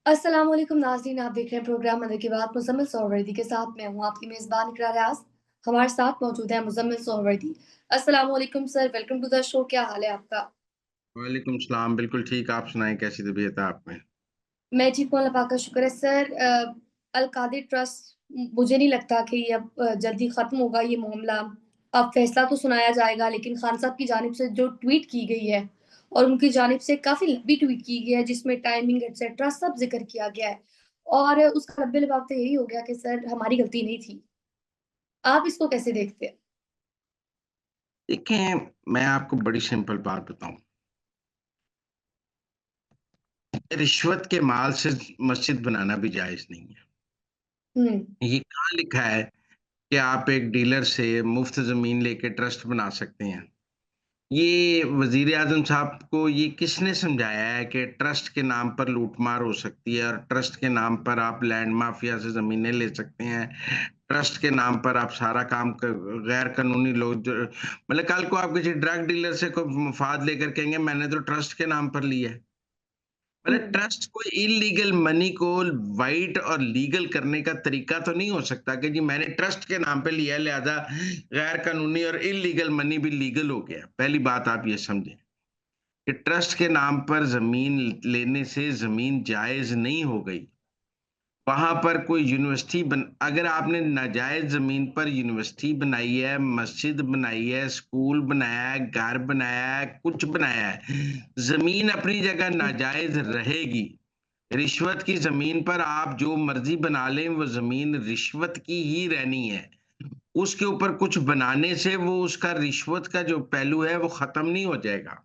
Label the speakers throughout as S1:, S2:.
S1: अस्सलाम वालेकुम नाज़रीन, आप देख रहे हैं प्रोग्राम मन की बात मुज़म्मिल सोहरावर्दी के साथ। मैं हूँ आपकी मेज़बान इकरार रियाज़। हमारे साथ मौजूद है मुज़म्मिल सोहरावर्दी। अस्सलाम वालेकुम sir, welcome to the show. क्या हाल है आपका?
S2: वालेकुम सलाम, बिल्कुल ठीक। आप सुनाएँ कैसी तबीयत है आप में?
S1: मैं ठीक हूँ, अल्लाह पाक का शुक्र है सर। अल कादिर ट्रस्ट मुझे नहीं लगता कि ये अब जल्दी ख़त्म होगा ये मामला। अब फैसला तो सुनाया जाएगा, लेकिन खान साहब की जानिब से जो ट्वीट की गई है और उनकी जानिब से काफ़ी लंबी ट्वीट की गई है, जिसमें टाइमिंग एटसेट्रा सब ज़िक्र किया गया है और उसका लबे-लबाब तो यही हो गया कि सर हमारी गलती नहीं थी। आप इसको कैसे देखते हैं?
S2: देखें, मैं आपको बड़ी सिंपल बात बताऊँ। रिश्वत के माल से मस्जिद बनाना भी जायज़ नहीं है।
S1: हुँ,
S2: ये कहाँ लिखा है कि आप एक डीलर से मुफ्त ज़मीन लेके ट्रस्ट बना सकते हैं? ये वज़ीर-ए-आज़म साहब को ये किसने समझाया है कि ट्रस्ट के नाम पर लूट-मार हो सकती है और ट्रस्ट के नाम पर आप लैंड माफ़िया से ज़मीनें ले सकते हैं। ट्रस्ट के नाम पर आप सारा काम क गैर कानूनी लोग जो मतलब कल को आप किसी ड्रग डीलर से कोई मफ़ाद लेकर कहेंगे मैंने तो ट्रस्ट के नाम पर लिया है।
S1: हुँ,
S2: मतलब ट्रस्ट कोई इल्लीगल मनी को वाइट और लीगल करने का तरीका तो नहीं हो सकता कि जी मैंने ट्रस्ट के नाम पे लिया है लिहाजा गैर कानूनी और इल्लीगल मनी भी लीगल हो गया। पहली बात आप ये समझें कि ट्रस्ट के नाम पर ज़मीन लेने से ज़मीन जायज़ नहीं हो गई। वहाँ पर कोई यूनिवर्सिटी बन अगर आपने नाजायज़ ज़मीन पर यूनिवर्सिटी बनाई है, मस्जिद बनाई है, स्कूल बनाया है, घर बनाया है, कुछ बनाया है, ज़मीन अपनी जगह
S1: हुँ,
S2: नाजायज़ रहेगी। रिश्वत की ज़मीन पर आप जो मर्ज़ी बना लें, वो ज़मीन रिश्वत की ही रहनी है। उसके ऊपर कुछ बनाने से वो उसका रिश्वत का जो पहलू है, वो ख़त्म नहीं हो जाएगा।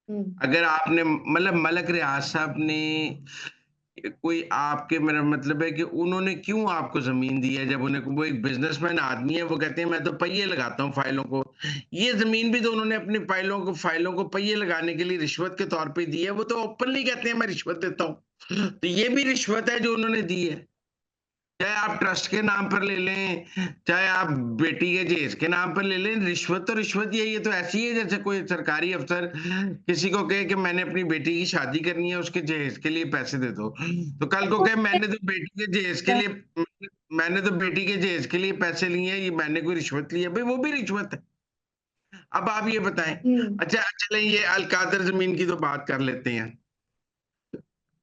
S1: हुँ,
S2: अगर आपने मतलब मलक रियाज साहब ने कोई आपके मेरा मतलब है कि उन्होंने क्यों आपको ज़मीन दी है जब उन्हें वो एक बिज़नेसमैन आदमी है, वो कहते हैं मैं तो पहिए लगाता हूँ फाइलों को। ये ज़मीन भी तो उन्होंने अपनी फाइलों को पहिए लगाने के लिए रिश्वत के तौर पे दी है, वो तो ओपनली कहते हैं मैं रिश्वत देता हूँ। तो ये भी रिश्वत है जो उन्होंने दी है। चाहे आप ट्रस्ट के नाम पर ले लें, चाहे आप बेटी के जहेज के नाम पर ले लें, रिश्वत तो रिश्वत ही है। ये तो ऐसी है जैसे कोई सरकारी अफ़सर किसी को कहे कि मैंने अपनी बेटी की शादी करनी है, उसके जहेज के लिए पैसे दे दो। तो कल को कहे मैंने तो बेटी के जहेज के लिए पैसे लिए हैं, ये मैंने कोई रिश्वत ली है। भई वो भी रिश्वत है। अब आप ये बताएँ
S1: हुँ,
S2: अच्छा चलें ये अल-कादर ज़मीन की तो बात कर लेते हैं।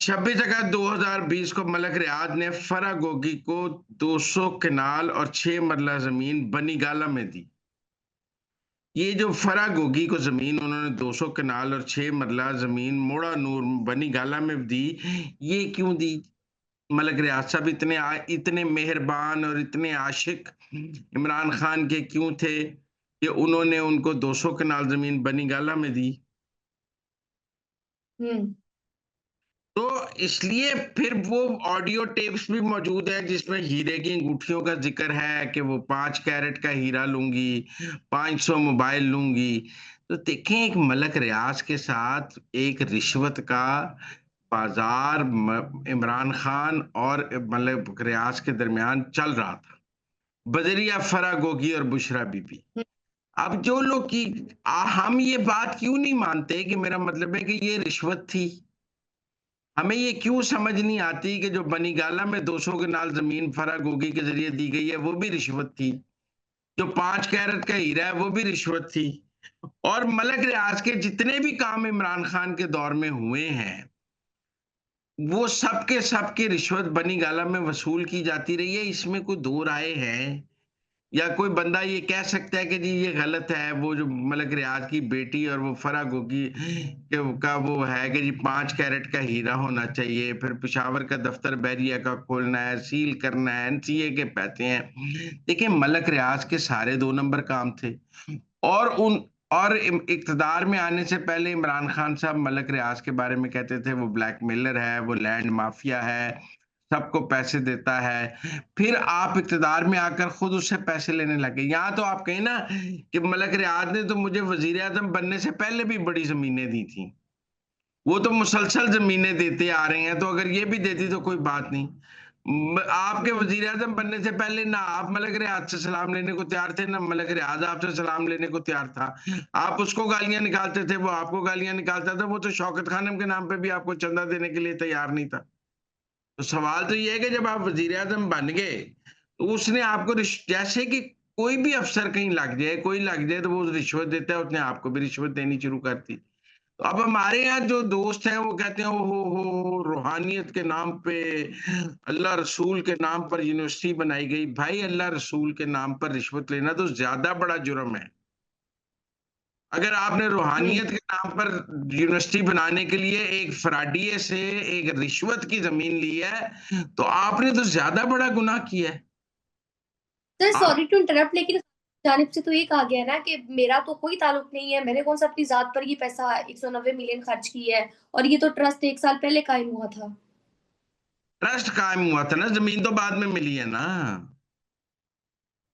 S2: 26 अगस्त 2020 को मलक रियाद ने फरागोगी को 200 कनाल और 6 मरला जमीन बनीगाला में दी। ये जो फरागोगी को जमीन उन्होंने 200 कनाल और 6 मरला जमीन मोड़ा नूर बनीगाला में दी, ये क्यों दी? मलक रियाद साहब इतने मेहरबान और इतने आशिक इमरान खान के क्यों थे कि उन्होंने उनको 200 कनाल जमीन बनीगाला में दी?
S1: हुँ,
S2: तो इसलिए फिर वो ऑडियो टेप्स भी मौजूद हैं जिसमें हीरे की अंगूठियों का ज़िक्र है कि वो 5 कैरेट का हीरा लूँगी, 500 मोबाइल लूँगी। तो देखें एक मलक रियाज़ के साथ एक रिश्वत का बाज़ार म इमरान खान और मलक रियाज़ के दरमियान चल रहा था। बजरिया फरागोगी और बुशरा बीबी।
S1: हुँ,
S2: अब जो लोग कि हम ये बात क्यों नहीं मानते कि मेरा मतलब है कि ये रिश्वत थी? हमें ये क्यों समझ नहीं आती कि जो बनीगाला में 200 कनाल ज़मीन फरागोगी के ज़रिए दी गई है, वो भी रिश्वत थी। जो 5 कैरेट का हीरा है, वो भी रिश्वत थी। और मलक रियाज़ के जितने भी काम इमरान खान के दौर में हुए हैं, वो सब के सब की रिश्वत बनीगाला में वसूल की जाती रही है, इसमें कोई दो राय है? या कोई बंदा ये कह सकता है कि जी ये गलत है, वो जो मलक रियाज की बेटी और वो फरागोगी का वो है कि जी 5 कैरेट का हीरा होना चाहिए, फिर पेशावर का दफ्तर बहरिया का खोलना है, सील करना है, एनसीए के पैसे हैं। देखिए मलक रियाज के सारे 2 नंबर काम थे और उन और इक़्तिदार में आने से पहले इमरान खान साहब मलक रियाज के बारे में कहते थे, वो ब्लैकमेलर है, वो लैंड माफिया है, सबको पैसे देता है। फिर आप इक़्तिदार में आकर खुद उससे पैसे लेने लगे। यहाँ तो आप कहें ना कि मलक रियाद ने तो मुझे वज़ीर-ए-आज़म बनने से पहले भी बड़ी ज़मीनें दी थीं। वो तो मुसलसल ज़मीनें देते आ रहे हैं, तो अगर ये भी देती तो कोई बात नहीं। आपके वजीर आजम बनने से पहले ना आप मलक रियाज से सलाम लेने को तैयार थे, ना मलक रियाज आपसे सलाम लेने को तैयार था। आप उसको गालियां निकालते थे, वो आपको गालियां निकालता था। वो तो शौकत खानम के नाम पे भी आपको चंदा देने के लिए तैयार नहीं था। तो सवाल तो ये है कि जब आप वजीर आजम बन गए तो उसने आपको जैसे कि कोई भी अफसर कहीं लग जाए, कोई लग जाए तो वो रिश्वत देता है, उसने आपको भी रिश्वत देनी शुरू कर दी। तो अब हमारे यहाँ जो दोस्त हैं वो कहते हैं, ओ हो रूहानियत के नाम पे, अल्लाह रसूल के नाम पर यूनिवर्सिटी बनाई गई। भाई अल्लाह रसूल के नाम पर रिश्वत लेना तो ज्यादा बड़ा जुर्म है। अगर आपने
S1: हुँ।
S2: रूहानियत के नाम पर यूनिवर्सिटी बनाने के लिए एक फराडिये से एक रिश्वत की जमीन ली है, तो आपने तो ज्यादा बड़ा गुनाह किया है।
S1: सर
S2: आप
S1: सॉरी टू इंटरप्ट, लेकिन जानिब से तो ये कहा गया है ना कि मेरा तो कोई ताल्लुक नहीं है, मैंने कौन-सा अपनी ज़ात पर ये पैसा 190 मिलियन खर्च की है और ये तो ट्रस्ट 1 साल पहले कायम हुआ था।
S2: ट्रस्ट कायम हुआ था ना, जमीन तो बाद में मिली है ना।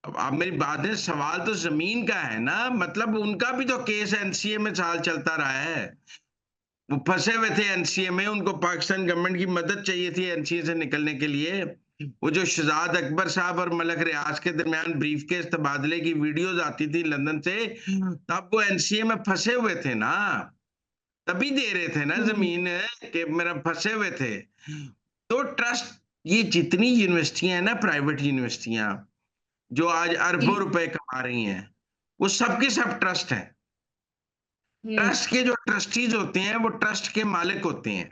S2: अब आप मेरी बात है, सवाल तो जमीन का है ना। मतलब उनका भी तो केस एनसीए में साल चलता रहा है। वो फंसे हुए थे एनसीए में, उनको पाकिस्तान गवर्नमेंट की मदद चाहिए थी एनसीए से निकलने के लिए। वो जो शहजाद अकबर साहब और मलक रियाज के दरमियान ब्रीफकेस तबादले की वीडियोस आती थी लंदन से, तब वो एनसीए में फंसे हुए थे ना, तभी दे रहे थे ना
S1: हुँ,
S2: जमीन, के मेरा फंसे हुए थे। तो ट्रस्ट, ये जितनी यूनिवर्सिटियां हैं ना, प्राइवेट यूनिवर्सिटियां जो आज अरबों
S1: जी।
S2: रुपए कमा रही हैं, वो सबके सब ट्रस्ट हैं।
S1: हुँ,
S2: ट्रस्ट के जो ट्रस्टीज होते हैं वो ट्रस्ट के मालिक होते हैं।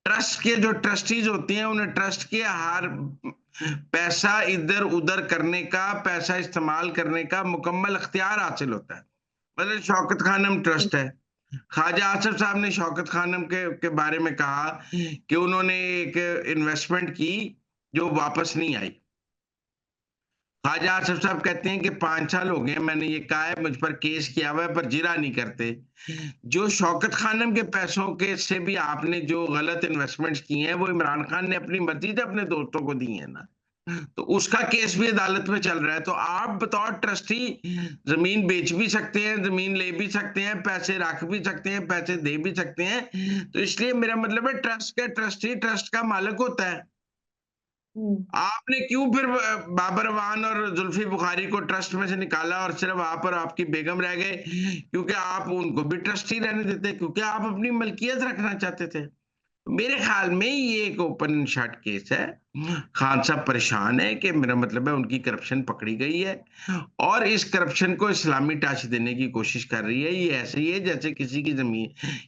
S2: ट्रस्ट के जो ट्रस्टीज होते हैं उन्हें ट्रस्ट के हर पैसा इधर उधर करने का, पैसा इस्तेमाल करने का मुकम्मल अख्तियार हासिल होता है। मतलब शौकत खानम
S1: जी।
S2: ट्रस्ट है। ख्वाजा आसिफ साहब ने शौकत खानम के बारे में कहा कि उन्होंने एक इन्वेस्टमेंट की जो वापस नहीं आई। ख्वाजा आसिफ साहब कहते हैं कि 5 साल हो गए मैंने ये कहा है, मुझ पर केस किया हुआ है पर जिरा नहीं करते। जो शौकत खानम के पैसों के से भी आपने जो गलत इन्वेस्टमेंट्स की हैं, वो इमरान खान ने अपनी मर्जी से अपने दोस्तों को दी है ना। तो उसका केस भी अदालत में चल रहा है। तो आप बतौर ट्रस्टी जमीन बेच भी सकते हैं, जमीन ले भी सकते हैं, पैसे रख भी सकते हैं, पैसे दे भी सकते हैं। तो इसलिए मेरा मतलब है, ट्रस्ट का ट्रस्टी ट्रस्ट का मालिक होता है।
S1: हुँ।
S2: आपने क्यों फिर बाबर अवान और जुल्फी बुखारी को ट्रस्ट में से निकाला और सिर्फ आप और आपकी बेगम रह गए? क्योंकि आप उनको भी ट्रस्टी रहने देते, क्योंकि आप अपनी मलकियत रखना चाहते थे। मेरे ख्याल में ये एक ओपन एंड शट केस है। खान साहब परेशान है कि मेरा मतलब है उनकी करप्शन पकड़ी गई है और इस करप्शन को इस्लामी टच देने की कोशिश कर रही है। ये ऐसे ही है जैसे किसी की जमीन,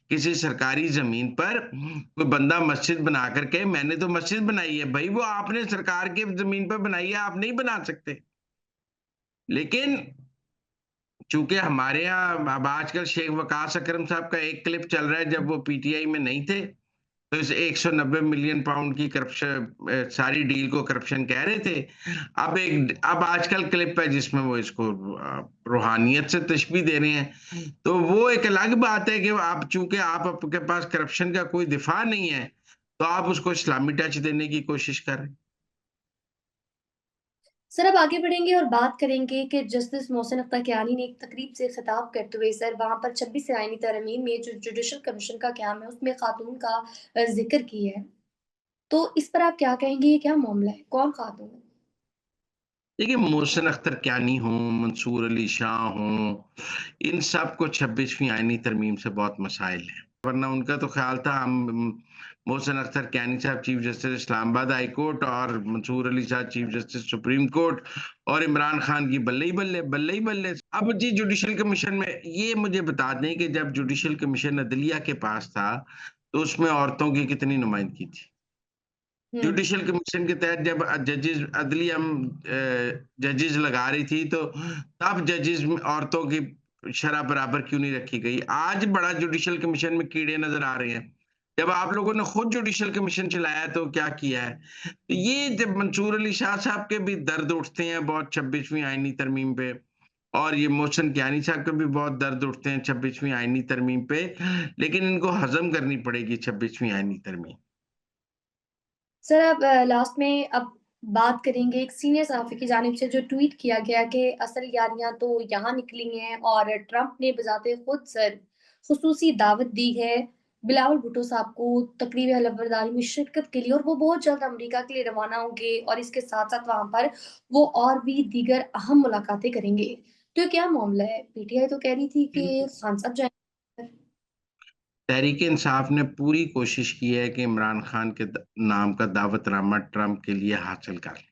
S2: किसी सरकारी जमीन पर कोई बंदा मस्जिद बना कर के, मैंने तो मस्जिद बनाई है। भाई वो आपने सरकार की जमीन पर बनाई है, आप नहीं बना सकते। लेकिन चूंकि हमारे यहाँ अब आजकल शेख वकास अकरम साहब का एक क्लिप चल रहा है, जब वो पीटीआई में नहीं थे तो इस 190 मिलियन पाउंड की करप्शन, सारी डील को करप्शन कह रहे थे। अब आजकल क्लिप है जिसमें वो इसको रूहानियत से तशबीह दे रहे हैं। तो वो एक अलग बात है कि आप, चूंकि आप आपके पास करप्शन का कोई दिफा नहीं है, तो आप उसको इस्लामी टच देने की कोशिश कर रहे हैं।
S1: सर अब आगे बढ़ेंगे और बात करेंगे कि जस्टिस मोहसिन अख्तर कियानी ने एक तकरीब से खिताब करते हुए सर वहाँ पर 26 आईनी तरमीम में जो जुडिशल कमीशन का क़याम है उसमें खातून का ज़िक्र किया है। तो इस पर आप क्या कहेंगे, ये क्या मामला है? कौन खातून है?
S2: देखिए, मोहसिन अख्तर कियानी हों, मंसूर अली शाह हों, इन सबको 26वीं आईनी तरमीम से बहुत मसाइल हैं। वरना उनका तो ख्याल था हम मोहसिन अख्तर कियानी साहब chief justice Islamabad high court और मंसूर अली साहब चीफ जस्टिस सुप्रीम कोर्ट और इमरान खान की बल्ले ही बल्ले, बल्ले ही बल्ले। अब जी जुडिशल कमीशन में ये मुझे बता दें कि जब जुडिशल कमीशन अदलिया के पास था, तो उसमें औरतों की कितनी नुमाइंदगी थी?
S1: हुँ।
S2: जुडिशल कमीशन के तहत जब जजेस अदलिया जजेस लगा रही थी, तो तब जजेस में औरतों की शरह बराबर क्यों नहीं रखी गई? आज बड़ा जुडिशल कमीशन में कीड़े नजर आ रहे हैं। जब आप लोगों ने खुद जुडिशल कमीशन चलाया तो क्या किया है? तो ये जब मंसूर अली शाह साहब के भी दर्द उठते हैं बहुत 26वीं आईनी तरमीम पे, और ये मोहसिन कियानी साहब के भी बहुत दर्द उठते हैं 26वीं आईनी तरमीम पे, लेकिन इनको हजम करनी पड़ेगी 26वीं आईनी तरमीम।
S1: सर अब लास्ट में अब बात करेंगे एक सीनियर सहाफ़ी की जानिब से जो ट्वीट किया गया कि असल यारियाँ तो यहाँ निकली हैं और ट्रंप ने बज़ाते खुद सर ख़ुसूसी दावत दी है बिलावल भुट्टो साहब को तकरीब हलफबरदारी में शिरकत के लिए, और वो बहुत जल्द अमेरिका के लिए रवाना होंगे और इसके साथ-साथ वहाँ पर वो और भी दीगर अहम मुलाकातें करेंगे। तो ये क्या मामला है? पीटीआई तो कह रही थी कि खान साहब जाएँगे।
S2: तहरीक इंसाफ ने पूरी कोशिश की है कि इमरान खान के नाम का दावतनामा ट्रंप के लिए हासिल कर लें।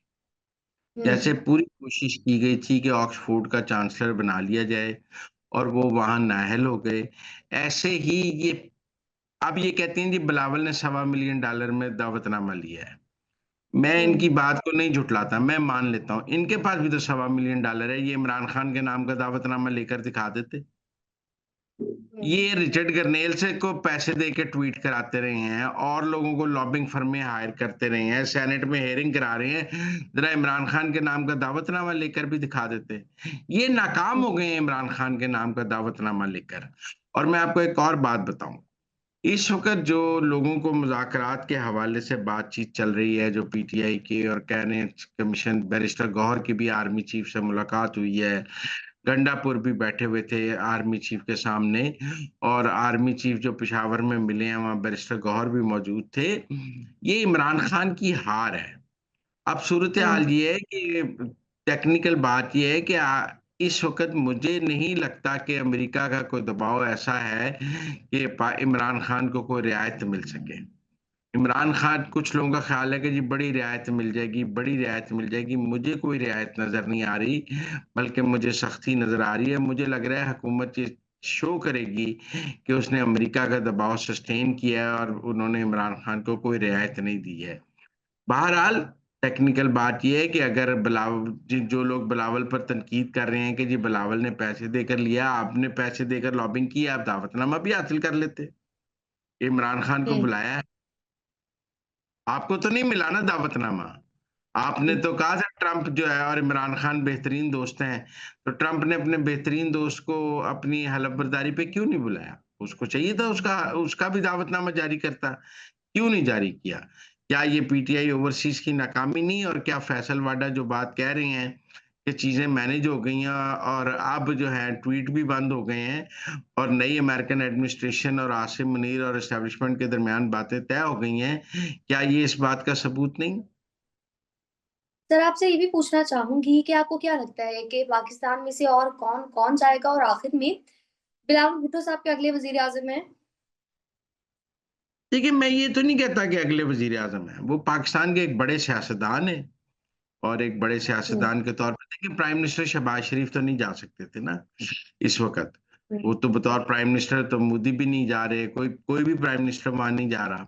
S2: जैसे
S1: हुँ,
S2: पूरी कोशिश की गई थी कि ऑक्सफोर्ड का चांसलर बना लिया जाए और वो वहां नाअहल हो गए। ऐसे ही ये अब ये कहती हैं जी बिलावल ने $1.25 मिलियन में दावतनामा लिया है। मैं
S1: हुँ,
S2: इनकी बात को नहीं झुठलाता, मैं मान लेता हूँ। इनके पास भी तो $1.25 मिलियन है, ये इमरान खान के नाम का दावतनामा लेकर दिखा देते।
S1: हुँ,
S2: ये रिचर्ड गरनेल से को पैसे दे के ट्वीट कराते रहे हैं और लोगों को लॉबिंग फर्म में हायर करते रहे हैं, सेनेट में हियरिंग करा रहे हैं, ज़रा इमरान खान के नाम का दावतनामा लेकर भी दिखा देते। ये नाकाम
S1: हुँ,
S2: हो गए हैं इमरान खान के नाम का दावतनामा लेकर। और मैं आपको एक और बात बताऊँ, इस वक़्त जो लोगों को मुज़ाकरात के हवाले से बातचीत चल रही है, जो पीटीआई की और कहने कमीशन बैरिस्टर गौहर की भी आर्मी चीफ से मुलाकात हुई है। गंडापुर भी बैठे हुए थे आर्मी चीफ के सामने और आर्मी चीफ जो पेशावर में मिले हैं, वहाँ बैरिस्टर गौहर भी मौजूद थे। ये इमरान खान की हार है। अब सूरत-ए-हाल
S1: हुँ,
S2: ये है कि टेक्निकल बात ये है कि इस वक़्त मुझे नहीं लगता कि अमेरिका का कोई दबाव ऐसा है कि इमरान खान को कोई रियायत मिल सके। इमरान खान कुछ लोगों का ख़्याल है कि जी बड़ी रियायत मिल जाएगी, बड़ी रियायत मिल जाएगी। मुझे कोई रियायत नज़र नहीं आ रही, बल्कि मुझे सख्ती नज़र आ रही है। मुझे लग रहा है हुकूमत ये शो करेगी कि उसने अमेरिका का दबाव सस्टेन किया है और उन्होंने इमरान खान को कोई रियायत नहीं दी है। बहरहाल टेक्निकल बात ये है कि अगर जो लोग बिलावल पर तनकीद कर रहे हैं कि जी बिलावल ने पैसे देकर लिया, आपने पैसे देकर लॉबिंग की, आप दावतनामा भी हासिल कर लेते। इमरान खान को
S1: हुँ,
S2: बुलाया है, आपको तो नहीं मिला ना दावतनामा। आपने
S1: हुँ,
S2: तो कहा था ट्रंप जो है और इमरान खान बेहतरीन दोस्त हैं, तो ट्रंप ने अपने बेहतरीन दोस्त को अपनी हलफ़बरदारी पे क्यों नहीं बुलाया? उसको चाहिए था उसका उसका भी दावतनामा जारी करता, क्यों नहीं जारी किया? क्या ये पीटीआई ओवरसीज़ की नाकामी नहीं और क्या फैसल वाडा जो बात कह रहे हैं कि चीज़ें मैनेज हो गई हैं और अब जो है ट्वीट भी बंद हो गए हैं और नई अमेरिकन एडमिनिस्ट्रेशन और आसिम मुनीर और एस्टेब्लिशमेंट के दरमियान बातें तय हो गई हैं, क्या ये इस बात का सबूत नहीं?
S1: सर आपसे ये भी पूछना चाहूँगी कि आपको क्या लगता है कि पाकिस्तान में से और कौन-कौन जाएगा और आखिर में बिलावल भुट्टो साहब के अगले वज़ीर-ए-आज़म हैं?
S2: देखिए, मैं ये तो नहीं कहता कि अगले वज़ीर-ए-आज़म हैं, वो पाकिस्तान के एक बड़े सियासतदान हैं और एक बड़े
S1: हुँ,
S2: सियासतदान के तौर पे देखिए प्राइम मिनिस्टर शहबाज शरीफ तो नहीं जा सकते थे ना इस वक़्त।
S1: हुँ,
S2: वो तो बतौर प्राइम मिनिस्टर तो मोदी भी नहीं जा रहे, कोई कोई भी प्राइम मिनिस्टर वहाँ नहीं जा रहा।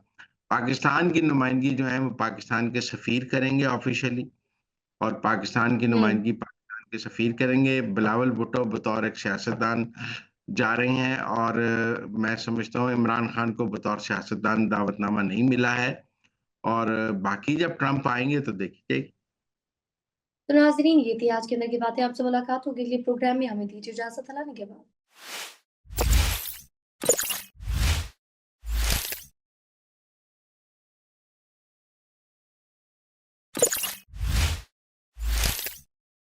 S2: पाकिस्तान की नुमाइंदगी जो है वो पाकिस्तान के सफ़ीर करेंगे ऑफ़िशियली और पाकिस्तान की
S1: हुँ।
S2: नुमाइंदगी पाकिस्तान के सफ़ीर करेंगे। बिलावल भुट्टो बतौर एक सियासतदान जा रहे हैं और मैं समझता हूँ इमरान खान को बतौर सियासतदान दावतनामा नहीं मिला है और बाकी जब ट्रंप आएँगे तो देखी जाएगी।
S1: तो नाज़रीन ये थी आज के अंदर की बातें। आपसे मुलाकात होगी अगले प्रोग्राम में। हमें दीजिए इजाज़त। अल्लाह निगहबान।